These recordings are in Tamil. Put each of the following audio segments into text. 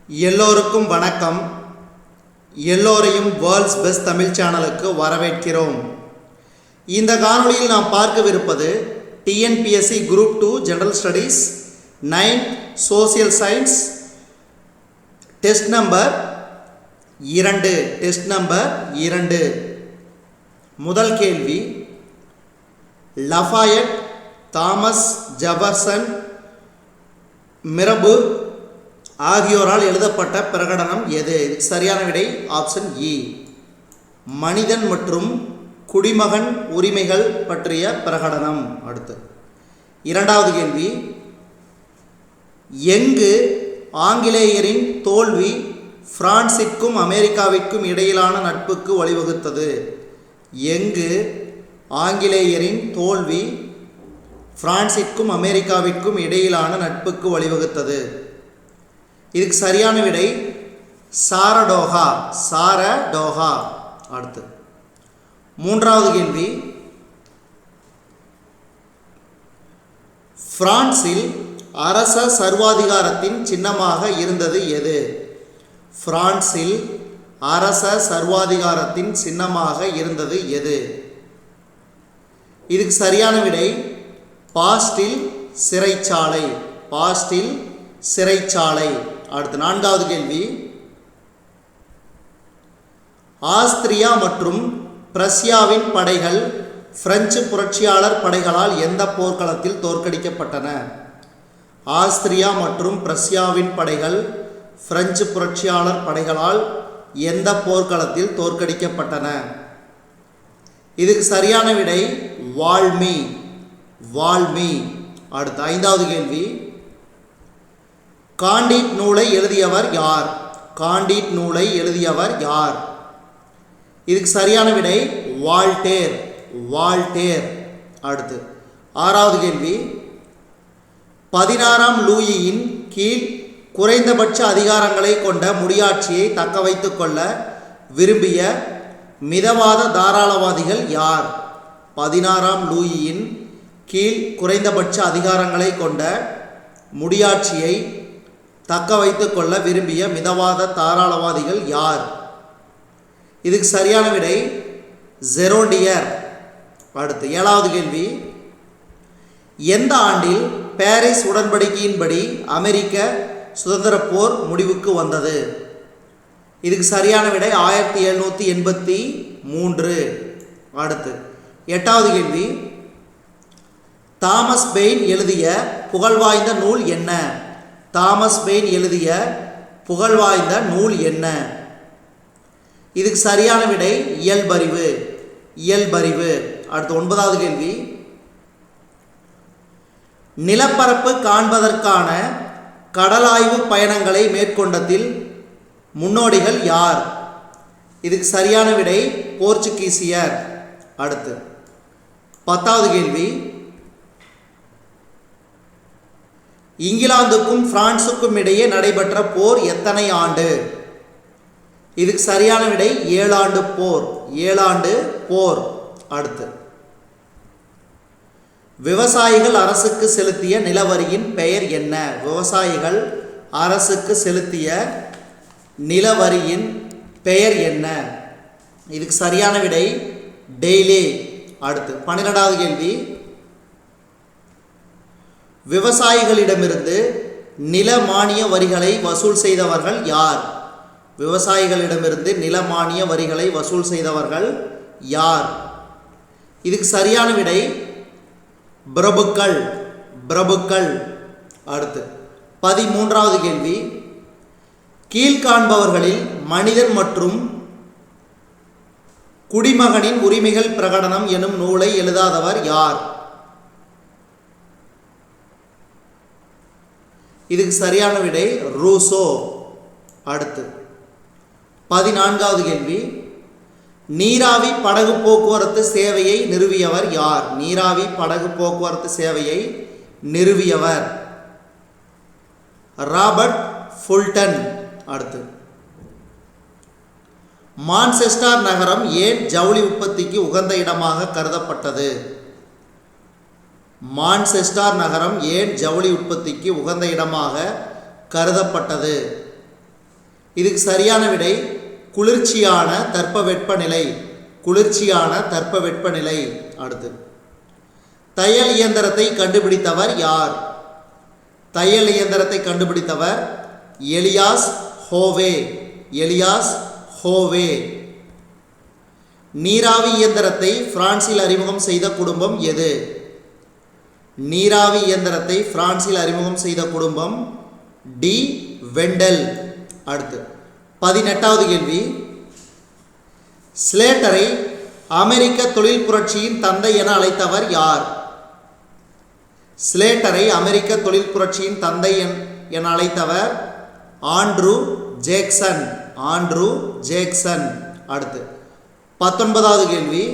எல்லோருக்கும் வணக்கம். எல்லோரையும் வேர்ல்ட்ஸ் பெஸ்ட் தமிழ் சேனலுக்கு வரவேற்கிறோம். இந்த காணொளியில் நாம் பார்க்கவிருப்பது TNPSC group 2 general studies 9th social science test number 2. முதல் கேள்வி, லஃபாயட், தாமஸ் ஜெஃபர்சன், மிரபு ஆகியோரால் எழுதப்பட்ட பிரகடனம் எது? சரியான விடை ஆப்ஷன் இ, மனிதன் மற்றும் குடிமகன் உரிமைகள் பற்றிய பிரகடனம். அடுத்து இரண்டாவது கேள்வி, எங்கு ஆங்கிலேயரின் தோல்வி பிரான்சிற்கும் அமெரிக்காவிற்கும் இடையிலான நட்புக்கு வழிவகுத்தது? எங்கு ஆங்கிலேயரின் தோல்வி பிரான்சிற்கும் அமெரிக்காவிற்கும் இடையிலான நட்புக்கு வழிவகுத்தது? இதுக்கு சரியான விடை சாரடோகா. அடுத்து மூன்றாவது கேள்வி, பிரான்சில் அரச சர்வாதிகாரத்தின் சின்னமாக இருந்தது எது? பிரான்சில் அரச சர்வாதிகாரத்தின் சின்னமாக இருந்தது எது? இதுக்கு சரியான விடை பாஸ்டில் சிறைச்சாலை. அடுத்து நான்காவது கேள்வி, ஆஸ்திரியா மற்றும் பிரஷ்யாவின் படைகள் பிரெஞ்சு புரட்சியாளர் படைகளால் எந்த போர்க்களத்தில் தோற்கடிக்கப்பட்டன? ஆஸ்திரியா மற்றும் பிரஷ்யாவின் படைகள் பிரெஞ்சு புரட்சியாளர் படைகளால் எந்த போர்க்களத்தில் தோற்கடிக்கப்பட்டன? இதுக்கு சரியான விடை வால்மி. அடுத்து ஐந்தாவது கேள்வி, காண்டீட் நூலை எழுதியவர் யார்? இதுக்கு சரியான விடை வால்டேர். அடுத்து ஆறாவது கேள்வி, 16ஆம் லூயியின் கீழ் குறைந்தபட்ச அதிகாரங்களை கொண்ட முடியாட்சியை தக்க வைத்துக் கொள்ள விரும்பிய மிதவாத தாராளவாதிகள் யார்? 16ஆம் லூயியின் கீழ் குறைந்தபட்ச அதிகாரங்களை கொண்ட முடியாட்சியை தக்க வைத்துக் கொள்ள விரும்பிய மிதவாத தாராளவாதிகள் யார்? இதுக்கு சரியான விடை ஜெரோண்டியர். அடுத்து ஏழாவது கேள்வி, எந்த ஆண்டில் பாரிஸ் உடன்படிக்கையின்படி அமெரிக்க சுதந்திர போர் முடிவுக்கு வந்தது? இதுக்கு சரியான விடை 1783. அடுத்து எட்டாவது கேள்வி, தாமஸ் பெயின் எழுதிய புகழ்வாய்ந்த நூல் என்ன? இதுக்கு சரியான விடை இயல்பறிவு. அடுத்து ஒன்பதாவது கேள்வி, நிலப்பரப்பு காண்பதற்கான கடலாய்வு பயணங்களை மேற்கொண்டதில் முன்னோடிகள் யார்? இதுக்கு சரியான விடை போர்ச்சுகீசியர். அடுத்து பத்தாவது கேள்வி, இங்கிலாந்துக்கும் பிரான்சுக்கும் இடையே நடைபெற்ற போர் எத்தனை ஆண்டு? இதுக்கு சரியான விடை 7 ஆண்டு போர். அடுத்து விவசாயிகள் அரசுக்கு செலுத்திய நிலவரியின் பெயர் என்ன? விவசாயிகள் அரசுக்கு செலுத்திய நிலவரியின் பெயர் என்ன? இதுக்கு சரியான விடை டெய்லே. அடுத்து 12வது கேள்வி, விவசாயிகளிடமிருந்து நில மானிய வரிகளை வசூல் செய்தவர்கள் யார்? விவசாயிகளிடமிருந்து நில மானிய வரிகளை வசூல் செய்தவர்கள் யார்? இதுக்கு சரியான விடை பிரபுக்கள். அடுத்து 13வது கேள்வி, கீழ்காண்பவர்களில் மனிதன் மற்றும் குடிமகனின் உரிமைகள் பிரகடனம் எனும் நூலை எழுதாதவர் யார்? இதுக்கு சரியான விடை ரூசோ. அடுத்து 14வது கேள்வி, நீராவி படகு போக்குவரத்து சேவையை நிறுவியவர் யார்? நீராவி படகு போக்குவரத்து சேவையை நிறுவியவர் ராபர்ட் ஃபுல்டன். அடுத்து மான்செஸ்டர் நகரம் ஏன் ஜவுளி உற்பத்திக்கு உகந்த இடமாக கருதப்பட்டது? மான்செஸ்டர் நகரம் ஏன் ஜவுளி உற்பத்திக்கு உகந்த இடமாக கருதப்பட்டது? இதுக்கு சரியான விடை குளிர்ச்சியான தட்பவெப்பநிலை. குளிர்ச்சியான தட்பவெப்பநிலை. அடுத்து தையல் இயந்திரத்தை கண்டுபிடித்தவர் யார்? தையல் இயந்திரத்தை கண்டுபிடித்தவர் எலியாஸ் ஹோவே. எலியாஸ் ஹோவே. நீராவி இயந்திரத்தை பிரான்சில் அறிமுகம் செய்த குடும்பம் எது? நீராவி இயந்திரத்தை பிரான்சில் அறிமுகம் செய்த குடும்பம் டி வெண்டல். அடுத்து 18வது கேள்வி. ஸ்லேட்டரை அமெரிக்க தொழில் புரட்சியின் தந்தை என அழைத்தவர் யார்? ஸ்லேட்டரை அமெரிக்க தொழில் புரட்சியின் தந்தை என அழைத்தவர் ஆண்ட்ரூ ஜேக்சன். Andrew Jackson. அடுத்து 19வது கேள்வி.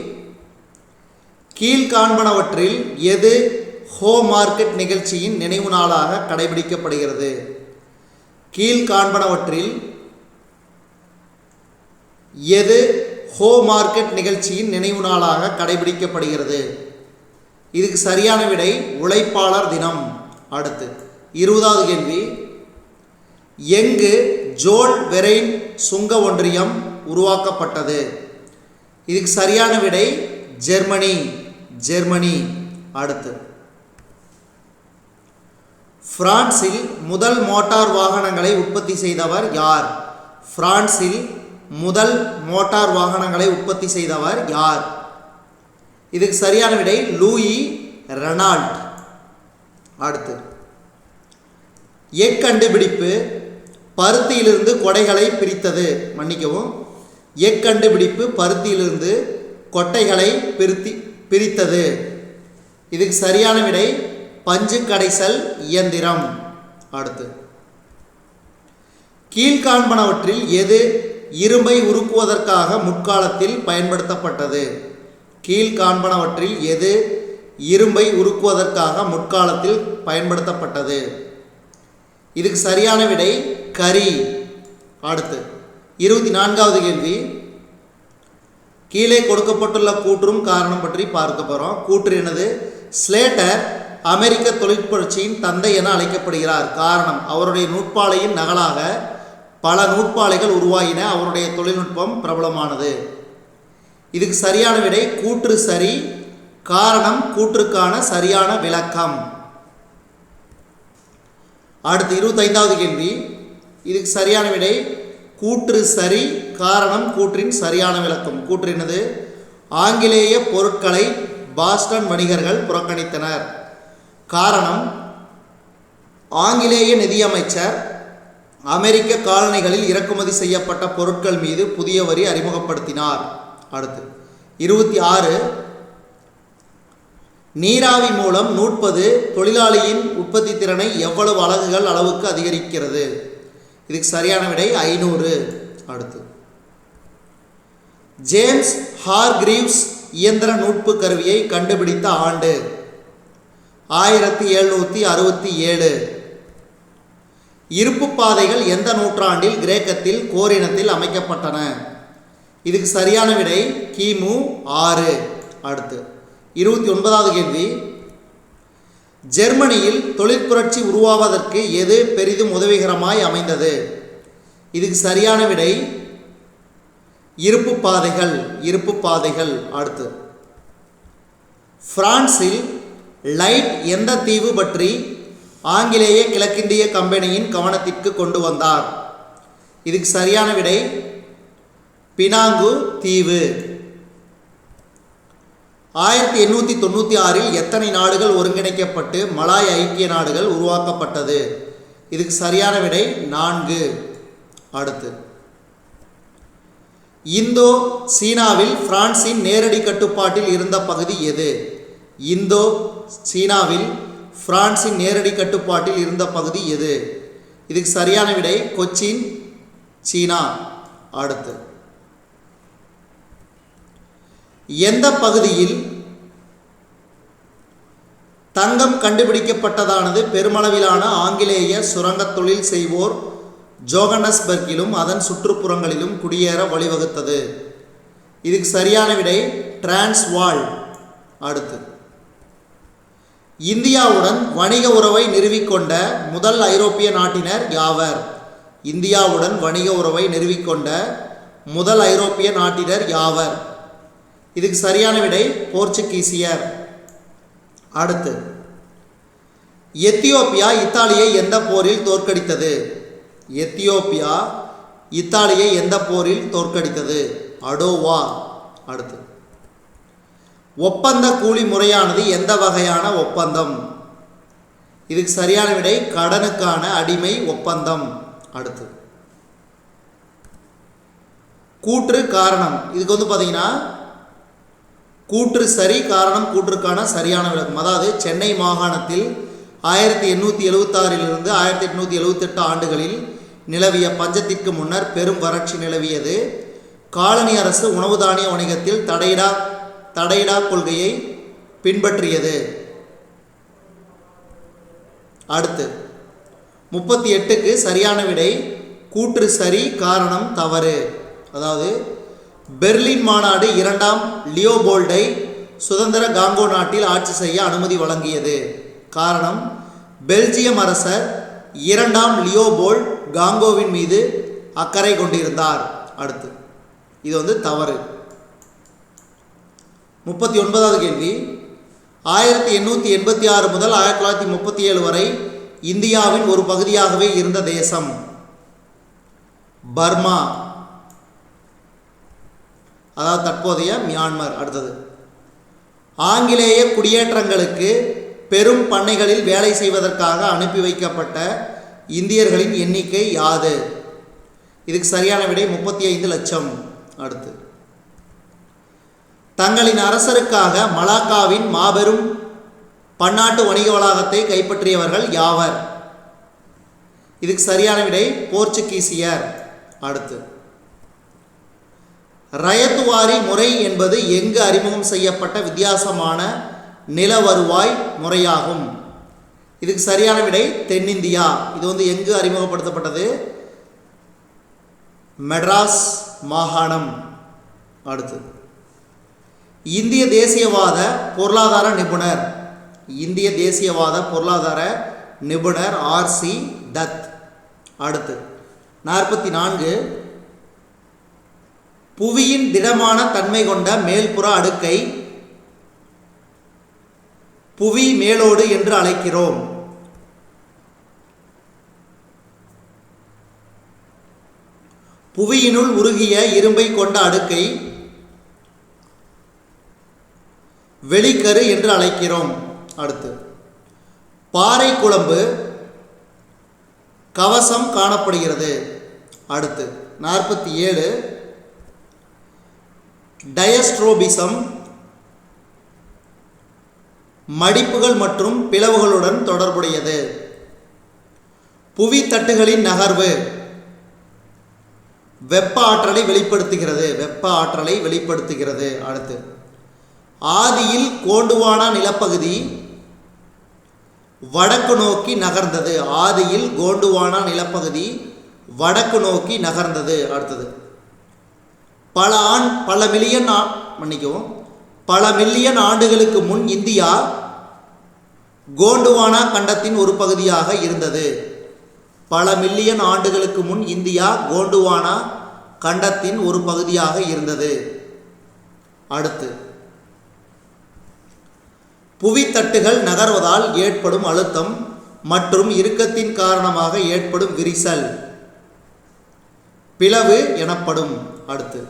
கீழ்காண்பனவற்றில் எது ஹோ மார்க்கெட் நிகழ்ச்சியின் நினைவு நாளாக கடைபிடிக்கப்படுகிறது? கீழ்காண்பனவற்றில் எது ஹோ மார்க்கெட் நிகழ்ச்சியின் நினைவு நாளாக கடைபிடிக்கப்படுகிறது? இதுக்கு சரியான விடை உழைப்பாளர் தினம். அடுத்து 20வது கேள்வி. எங்கு ஜோல் வெரைன் சுங்க ஒன்றியம் உருவாக்கப்பட்டது? இதுக்கு சரியான விடை ஜெர்மனி. ஜெர்மனி. அடுத்து பிரான்சில் முதல் மோட்டார் வாகனங்களை உற்பத்தி செய்தவர் யார்? பிரான்சில் முதல் மோட்டார் வாகனங்களை உற்பத்தி செய்தவர் யார்? இதுக்கு சரியான விடை லூயி ரெனால்ட். அடுத்து எக்கண்டுபிடிப்பு பருத்தியிலிருந்து கொடைகளை பிரித்தது. மன்னிக்கவும், எக்கண்டுபிடிப்பு பருத்தியிலிருந்து கொட்டைகளை பிரித்தது. இதுக்கு சரியான விடை பஞ்சு கடைசல் இயந்திரம். அடுத்து கீழ்காண்பனவற்றில் எது இரும்பை உருக்குவதற்காக முற்காலத்தில் பயன்படுத்தப்பட்டது? கீழ்காண்பனவற்றில் எது இரும்பை உருக்குவதற்காக முற்காலத்தில் பயன்படுத்தப்பட்டது? இதுக்கு சரியான விடை கரி. அடுத்து 24வது கேள்வி. கீழே கொடுக்கப்பட்டுள்ள கூற்றும் காரணம் பற்றி பார்க்க போகிறோம். கூற்று என்னது? ஸ்லேட்டர் அமெரிக்க தொழிற்புரட்சியின் தந்தை என அழைக்கப்படுகிறார். காரணம், அவருடைய நூற்பாலையின் நகலாக பல நூற்பாலைகள் உருவாகின. அவருடைய தொழில்நுட்பம் பிரபலமானது. இதுக்கு சரியான விடை கூற்று சரி. காரணம் கூற்றுக்கான சரியான விளக்கம். அடுத்து 25வது கேள்வி. இதுக்கு சரியான விடை கூற்று சரி. காரணம் கூற்றின் சரியான விளக்கம். கூற்று என்னது? ஆங்கிலேய பொருட்களை பாஸ்டன் வணிகர்கள் புறக்கணித்தனர். காரணம், ஆங்கிலேய நிதியமைச்சர் அமெரிக்க காலனிகளில் இறக்குமதி செய்யப்பட்ட பொருட்கள் மீது புதிய வரி அறிமுகப்படுத்தினார். அடுத்து 26. நீராவி மூலம் 130 தொழிலாளியின் உற்பத்தி திறனை எவ்வளவு அலகுகள் அளவுக்கு அதிகரிக்கிறது? இதுக்கு சரியான விடை 500. அடுத்து ஜேம்ஸ் ஹார்கிரீவ்ஸ் இயந்திர நூட்பு கருவியை கண்டுபிடித்த ஆண்டு 1767. இருப்பு பாதைகள் எந்த நூற்றாண்டில் கிரேக்கத்தில் கோரினத்தில் அமைக்கப்பட்டன? இதுக்கு சரியான விடை கிமு 6. அடுத்து 29வது கேள்வி. ஜெர்மனியில் தொழிற்புரட்சி உருவாவதற்கு எது பெரிதும் உதவிகரமாய் அமைந்தது? இதுக்கு சரியான விடை இருப்பு பாதைகள். இருப்பு பாதைகள். அடுத்து பிரான்சில் லைட் எந்த தீவு பற்றி ஆங்கிலேய கிழக்கிந்திய கம்பெனியின் கவனத்திற்கு கொண்டு வந்தார்? இதுக்கு சரியான விடை பினாங்கு தீவு. 1896 எத்தனை நாடுகள் ஒருங்கிணைக்கப்பட்டு மலாய் ஐக்கிய நாடுகள் உருவாக்கப்பட்டது? இதுக்கு சரியான விடை 4. அடுத்து இந்தோ சீனாவில் பிரான்சின் நேரடி கட்டுப்பாட்டில் இருந்த பகுதி எது? இந்தோ சீனாவில் பிரான்சின் நேரடி கட்டுப்பாட்டில் இருந்த பகுதி எது? இதுக்கு சரியான விடை கொச்சின், சீனா. அடுத்து எந்த பகுதியில் தங்கம் கண்டுபிடிக்கப்பட்டதானது பெருமளவிலான ஆங்கிலேய சுரங்க தொழில் செய்வோர் ஜோகன்னஸ்பர்க்கிலும் அதன் சுற்றுப்புறங்களிலும் குடியேற வழிவகுத்தது? இதுக்கு சரியான விடை டிரான்ஸ்வால். அடுத்து இந்தியாவுடன் வணிக உறவை நிறுவிக்கொண்ட முதல் ஐரோப்பிய நாட்டினர் யாவர்? இந்தியாவுடன் வணிக உறவை நிறுவிக்கொண்ட முதல் ஐரோப்பிய நாட்டினர் யாவர்? இதுக்கு சரியான விடை போர்ச்சுகீசியர். அடுத்து, எத்தியோப்பியா இத்தாலியை எந்த போரில் தோற்கடித்தது? எத்தியோப்பியா இத்தாலியை எந்த போரில் தோற்கடித்தது? அடோவா. அடுத்து, ஒப்பந்த கூலி முறையானது எந்த வகையான ஒப்பந்தம்? இதுக்கு சரியான விடை கடனுக்கான அடிமை ஒப்பந்தம். அடுத்து, கூற்று காரணம். இதுக்கு பார்த்தீங்கன்னா கூற்று சரி, காரணம் கூற்றுக்கான சரியான விளக்கம். அதாவது சென்னை மாகாணத்தில் 1876 1878 ஆண்டுகளில் நிலவிய பஞ்சத்திற்கு முன்னர் பெரும் வறட்சி நிலவியது. காலனி அரசு உணவு தானிய வணிகத்தில் தடையிடா கொள்கையை பின்பற்றியது. அடுத்து, 38க்கு சரியான விடை கூற்று சரி, காரணம் தவறு. அதாவது பெர்லின் மாநாடு 2ஆம் லியோபோல்டை சுதந்திர காங்கோ நாட்டில் ஆட்சி செய்ய அனுமதி வழங்கியது. காரணம், பெல்ஜியம் அரசர் 2ஆம் லியோபோல்ட் காங்கோவின் மீது அக்கறை கொண்டிருந்தார். அடுத்து, இது தவறு. 39வது கேள்வி, 1886 முதல் 1937 வரை இந்தியாவின் ஒரு பகுதியாகவே இருந்த தேசம்? பர்மா, அதாவது தற்போதைய மியான்மர். அடுத்தது, ஆங்கிலேய குடியேற்றங்களுக்கு பெரும் பண்ணைகளில் வேலை செய்வதற்காக அனுப்பி வைக்கப்பட்ட இந்தியர்களின் எண்ணிக்கை யாது? இதுக்கு சரியான விடை 35 லட்சம். அடுத்து, தங்களின் அரசருக்காக மலாக்காவின் மாபெரும் பன்னாட்டு வணிக வளாகத்தை கைப்பற்றியவர்கள் யாவர்? இதுக்கு சரியான விடை போர்ச்சுகீசியர். அடுத்து, ரயத்துவாரி முறை என்பது எங்கு அறிமுகம் செய்யப்பட்ட வித்தியாசமான நில வருவாய் முறையாகும்? இதுக்கு சரியான விடை தென்னிந்தியா. இது எங்கு அறிமுகப்படுத்தப்பட்டது? மெட்ராஸ் மாகாணம். அடுத்து, இந்திய தேசியவாத பொருளாதார நிபுணர். இந்திய தேசியவாத பொருளாதார நிபுணர் ஆர்.சி. தத். அடுத்து, 44 புவியின் திடமான தன்மை கொண்ட மேல்புற அடுக்கை புவி மேலோடு என்று அழைக்கிறோம். புவியினுள் உருகிய இரும்பை கொண்ட அடுக்கை வெளிக்கரு என்று அழைக்கிறோம். அடுத்து, பாறை குழம்பு கவசம் காணப்படுகிறது. அடுத்து, 47 டயஸ்ட்ரோபிசம் மடிப்புகள் மற்றும் பிளவுகளுடன் தொடர்புடையது. புவி தட்டுகளின் நகர்வு வெப்ப ஆற்றலை வெளிப்படுத்துகிறது. அடுத்து, ஆதியில் கோண்டுவானா நிலப்பகுதி வடக்கு நோக்கி நகர்ந்தது. ஆதியில் கோண்டுவானா நிலப்பகுதி வடக்கு நோக்கி நகர்ந்தது. அடுத்தது, பல மில்லியன் ஆண்டுகளுக்கு முன் இந்தியா கோண்டுவானா கண்டத்தின் ஒரு பகுதியாக இருந்தது. பல மில்லியன் ஆண்டுகளுக்கு முன் இந்தியா கோண்டுவானா கண்டத்தின் ஒரு பகுதியாக இருந்தது. அடுத்து, புவித்தட்டுகள் நகர்வதால் ஏற்படும் அழுத்தம் மற்றும் இறுக்கத்தின் காரணமாக ஏற்படும் விரிசல் பிளவு எனப்படும். அடுத்து,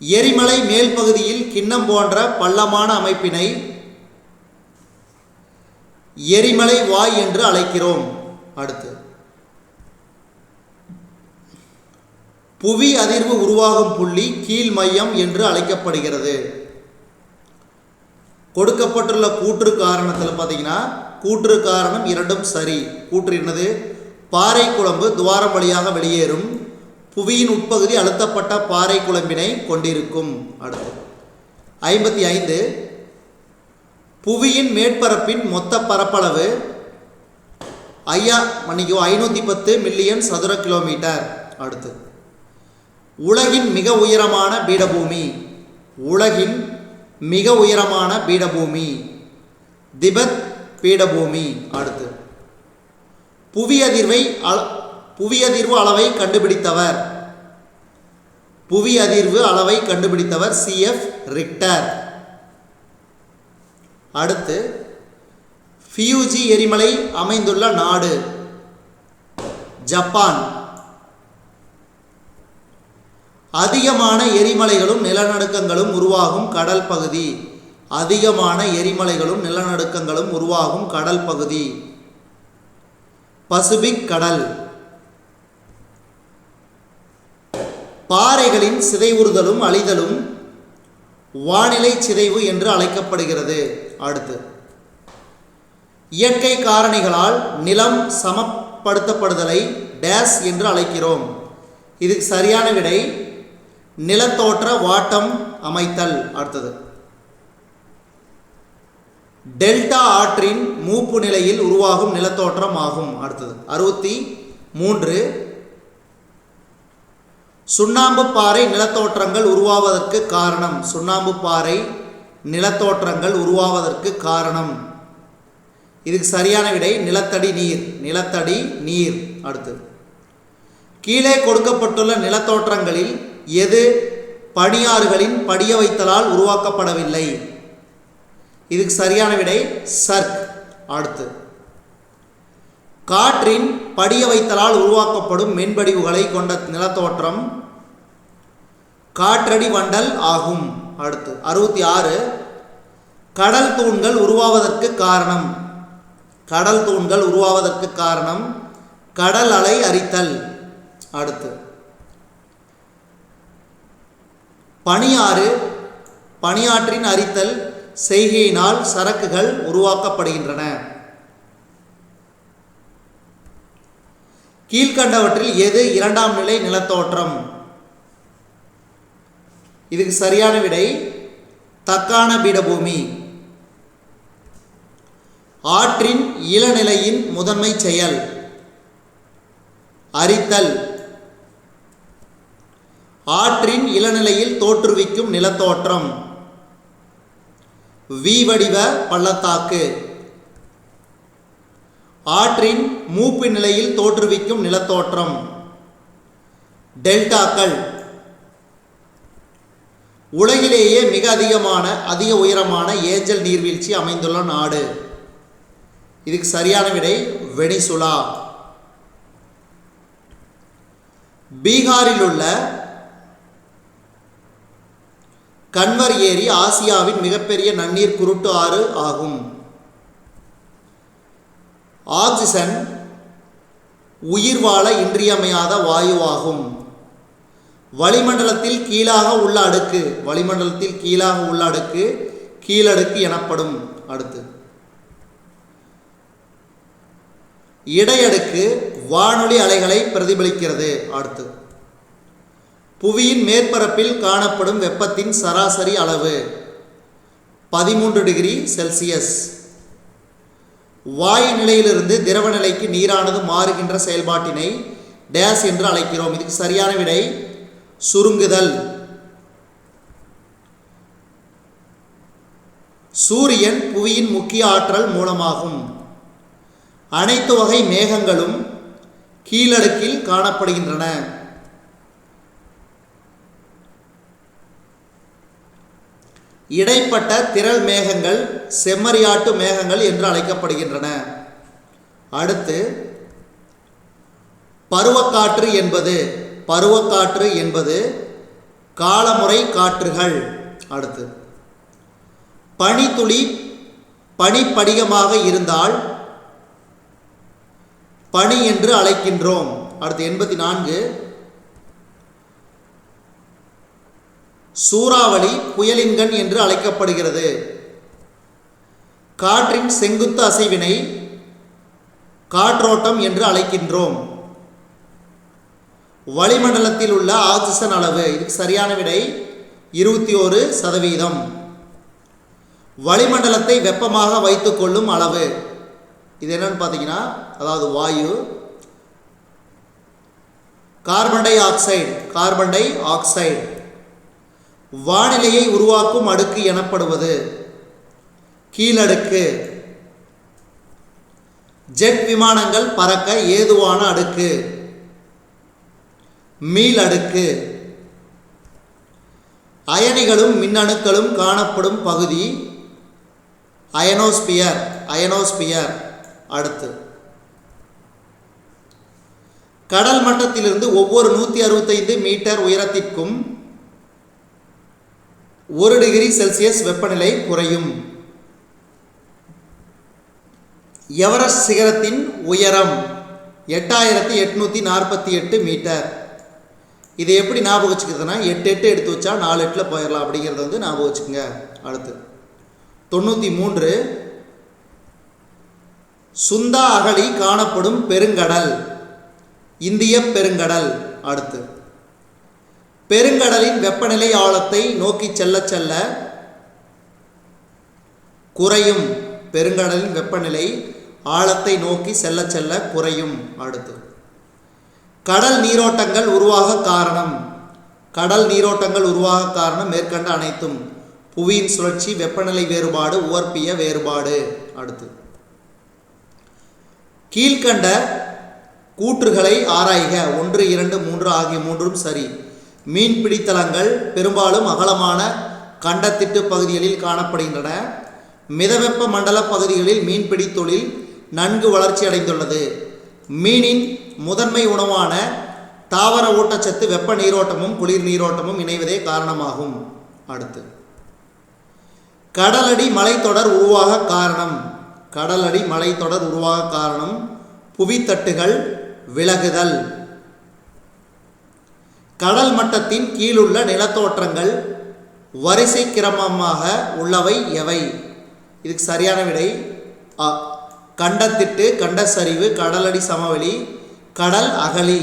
எரிமலை மேல் பகுதியில் கிண்ணம் போன்ற பள்ளமான அமைப்பினை எரிமலை வாய் என்று அழைக்கிறோம். அடுத்து, புவி அதிர்வு உருவாகும் புள்ளி கீழ் மையம் என்று அழைக்கப்படுகிறது. கொடுக்கப்பட்டுள்ள கூற்று காரணத்தில் பார்த்தீங்கன்னா கூற்று காரணம் இரண்டும் சரி. கூற்று என்னது? பாறை குழம்பு துவாரம் வழியாக வெளியேறும். புவியின் உட்பகுதி அழுத்தப்பட்ட பாறை குழம்பினை கொண்டிருக்கும். அடுத்து, 55 புவியின் மேற்பரப்பின் மொத்த பரப்பளவு 510 மில்லியன் சதுர கிலோமீட்டர். அடுத்து, உலகின் மிக உயரமான பீடபூமி. உலகின் மிக உயரமான பீடபூமி திபெத் பீடபூமி. அடுத்து, புவியதிர்வு அளவை கண்டுபிடித்தவர். புவி அதிர்வு அளவை கண்டுபிடித்தவர் CF ரிக்டர். அடுத்து ஃபியூஜி எரிமலை அமைந்துள்ள நாடு ஜப்பான். அதிகமான எரிமலைகளும் நிலநடுக்கங்களும் உருவாகும் கடல் பகுதி. அதிகமான எரிமலைகளும் நிலநடுக்கங்களும் உருவாகும் கடல் பகுதி பசிபிக் கடல். பாறைகளின் சிதைவுறுதலும் அழிதலும் வானிலை சிதைவு என்று அழைக்கப்படுகிறது. அடுத்து இயற்கை காரணிகளால் நிலம் சமப்படுத்தப்படுதலை டேஸ் என்று அழைக்கிறோம். இதுக்கு சரியான விடை நிலத்தோற்ற வாட்டம் அமைத்தல். அடுத்தது டெல்டா ஆற்றின் மூப்பு நிலையில் உருவாகும் நிலத்தோற்றம் ஆகும். அடுத்தது 63 சுண்ணாம்பு பாறை நிலத்தோற்றங்கள் உருவாவதற்கு காரணம். சுண்ணாம்பு பாறை நிலத்தோற்றங்கள் உருவாவதற்கு காரணம். இதுக்கு சரியான விடை நிலத்தடி நீர். நிலத்தடி நீர். அடுத்து கீழே கொடுக்கப்பட்டுள்ள நிலத்தோற்றங்களில் எது பனியாறுகளின் படிய வைத்தலால் உருவாக்கப்படவில்லை? இதுக்கு சரியான விடை சர்க். அடுத்து காற்றின் படிய வைத்தலால் உருவாக்கப்படும் மென்படிவுகளை கொண்ட நிலத்தோற்றம் காற்றடி வண்டல் ஆகும். அடுத்து 66 கடல் தூண்கள் உருவாவதற்கு காரணம். கடல் தூண்கள் உருவாவதற்கு காரணம் கடல் அலை அரித்தல். அடுத்து பனியாற்றின் அரித்தல் செய்கையினால் சரக்குகள் உருவாக்கப்படுகின்றன. கீழ்கண்டவற்றில் எது இரண்டாம் நிலை நிலத்தோற்றம்? இதுக்கு சரியான விடை தக்கான பீடபூமி. ஆற்றின் இளநிலையின் முதன்மை செயல் அரித்தல். ஆற்றின் இளநிலையில் தோற்றுவிக்கும் நிலத்தோற்றம் வி வடிவ பள்ளத்தாக்கு. ஆற்றின் மூப்பு நிலையில் தோற்றுவிக்கும் நிலத்தோற்றம் டெல்டாக்கள். உலகிலேயே மிக அதிக உயரமான ஏஞ்சல் நீர்வீழ்ச்சி அமைந்துள்ள நாடு. இதுக்கு சரியான விடை வெனிசுலா. பீகாரில் உள்ள கன்வர் ஏரி ஆசியாவின் மிகப்பெரிய நன்னீர் குருட்டு ஆறு ஆகும். ஆக்சிஜன் உயிர் வாழ இன்றியமையாத வாயுவாகும். வளிமண்டலத்தில் கீழாக உள்ள அடுக்கு கீழடுக்கு எனப்படும். அடுத்து இடையடுக்கு வானொலி அலைகளை பிரதிபலிக்கிறது. அடுத்து புவியின் மேற்பரப்பில் காணப்படும் வெப்பத்தின் சராசரி அளவு 13 டிகிரி செல்சியஸ். வாயு நிலையிலிருந்து திரவ நிலைக்கு நீரானது மாறுகின்ற செயல்பாட்டினை டேஸ் என்று அழைக்கிறோம். இதுக்கு சரியான விடை சுருங்குதல். சூரியன் புவியின் முக்கிய ஆற்றல் மூலமாகும். அனைத்து வகை மேகங்களும் கீழடுக்கில் காணப்படுகின்றன. இடைப்பட்ட திரள் மேகங்கள் செம்மறியாட்டு மேகங்கள் என்று அழைக்கப்படுகின்றன. அடுத்து பருவக்காற்று என்பது காலமுறை காற்றுகள். அடுத்து பனித்துளி பனிப்படிகமாக இருந்தால் பனி என்று அழைக்கின்றோம். அடுத்து 84 சூறாவளி புயலின்கண் என்று அழைக்கப்படுகிறது. காற்றின் செங்குத்து அசைவினை காற்றோட்டம் என்று அழைக்கின்றோம். வளிமண்டலத்தில் உள்ள ஆக்சிஜன் அளவு. இதுக்கு சரியான விடை 21%. வளிமண்டலத்தை வெப்பமாக வைத்துக் கொள்ளும் அளவு இது என்னன்னு பார்த்தீங்கன்னா, அதாவது வாயு கார்பன் டை ஆக்சைடு. வானிலையை உருவாக்கும் அடுக்கு எனப்படுவது கீழடுக்கு. ஜெட் விமானங்கள் பறக்க ஏதுவான அடுக்கு மீள் அடுக்கு. அயனிகளும் மின்னணுக்களும் காணப்படும் பகுதி அயனோஸ்பியர் அயனோஸ்பியர். அடுத்து, கடல் மட்டத்திலிருந்து ஒவ்வொரு 165 மீட்டர் உயரத்திற்கும் 1 டிகிரி செல்சியஸ் வெப்பநிலை குறையும். எவரெஸ்ட் சிகரத்தின் உயரம் 8848 மீட்டர். இதை எப்படி ஞாபகம் வச்சுக்கிறதுனா 8 8 எடுத்து வச்சா 4 8 போயிடலாம் அப்படிங்கிறத வந்து ஞாபகம் வச்சுக்கோங்க. அடுத்து 93 சுந்தா அகழி காணப்படும் பெருங்கடல் இந்திய பெருங்கடல். அடுத்து, பெருங்கடலின் வெப்பநிலை ஆழத்தை நோக்கி செல்ல செல்ல குறையும். பெருங்கடலின் வெப்பநிலை ஆழத்தை நோக்கி செல்ல செல்ல குறையும். அடுத்து, கடல் நீரோட்டங்கள் உருவாக காரணம். கடல் நீரோட்டங்கள் உருவாக காரணம் மேற்கண்ட அனைத்தும்: புவியின் சுழற்சி, வெப்பநிலை வேறுபாடு, உவர்ப்பிய வேறுபாடு. அடுத்து, கீழ்கண்ட கூற்றுகளை ஆராய்க. 1 2 3 ஆகிய மூன்றும் சரி. மீன்பிடித்தலங்கள் பெரும்பாலும் அகலமான கண்டத்திட்டு பகுதிகளில் காணப்படுகின்றன. மிதவெப்ப மண்டல பகுதிகளில் மீன்பிடி தொழில் நன்கு வளர்ச்சி அடைந்துள்ளது. மீனின் முதன்மை உணவான தாவர ஊட்டச்சத்து வெப்ப நீரோட்டமும் குளிர் நீரோட்டமும் இணைவதே காரணமாகும். அடுத்து, கடலடி மலைத்தொடர் உருவாக காரணம். கடலடி மலைத்தொடர் உருவாக காரணம் புவித்தட்டுகள் விலகுதல். கடல் மட்டத்தின் கீழுள்ள நிலத்தோற்றங்கள் வரிசை கிரமமாக உள்ளவை எவை? இதுக்கு சரியான விடை அ. கண்டத்திட்டு, கண்ட சரிவு, கடலடி சமவெளி, கடல் அகழி.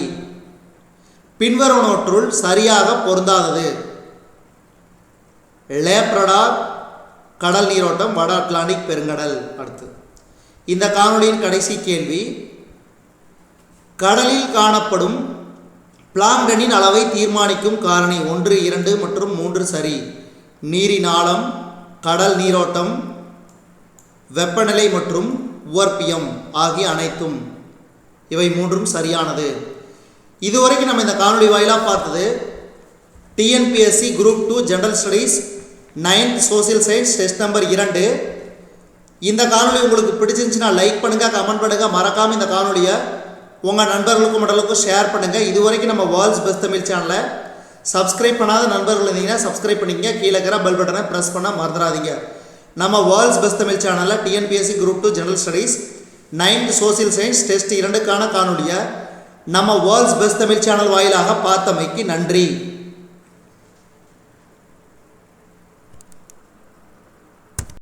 பின்வருவனவற்றுள் சரியாக பொருந்தாதது: லேப்ரடார் கடல் நீரோட்டம், வட அட்லாண்டிக் பெருங்கடல். அடுத்து, இந்த காணொளியின் கடைசி கேள்வி: கடலில் காணப்படும் பிளாங்கனின் அளவை தீர்மானிக்கும் காரணி 1 2 மற்றும் 3 சரி. நீரின் ஆழம், கடல் நீரோட்டம், வெப்பநிலை மற்றும் உவர்ப்பியம் ஆகிய அனைத்தும். இவை மூன்றும் சரியானது. இதுவரைக்கும் நம்ம இந்த காணொளி வாயிலாக பார்த்தது TNPSC group 2 general studies 9th social science test number 2. இந்த காணொளி உங்களுக்கு பிடிச்சிருந்துச்சுன்னா லைக் பண்ணுங்கள், கமெண்ட் பண்ணுங்கள். மறக்காமல் இந்த காணொலியை உங்கள் நண்பர்களுக்கும் மற்றவர்களுக்கும் ஷேர் பண்ணுங்கள். இதுவரைக்கும் நம்ம வேர்ல்ட்ஸ் பெஸ்ட் தமிழ் சேனலை சப்ஸ்கிரைப் பண்ணாத நண்பர்கள் இருந்தீங்கன்னா சப்ஸ்கிரைப் பண்ணிக்கங்க. கீழே இருக்கிற பெல் பட்டனை ப்ரெஸ் பண்ண மறந்துடாதீங்க. நம்ம வேர்ல்ட்ஸ் பெஸ்ட் தமிழ் சேனலில் TNPSC group 2 general studies 9th social science test 2க்கான காணொலியை நம்ம வேர்ல்ட்ஸ் பெஸ்ட் தமிழ் சேனல் வாயிலாக பார்த்தமைக்கு நன்றி.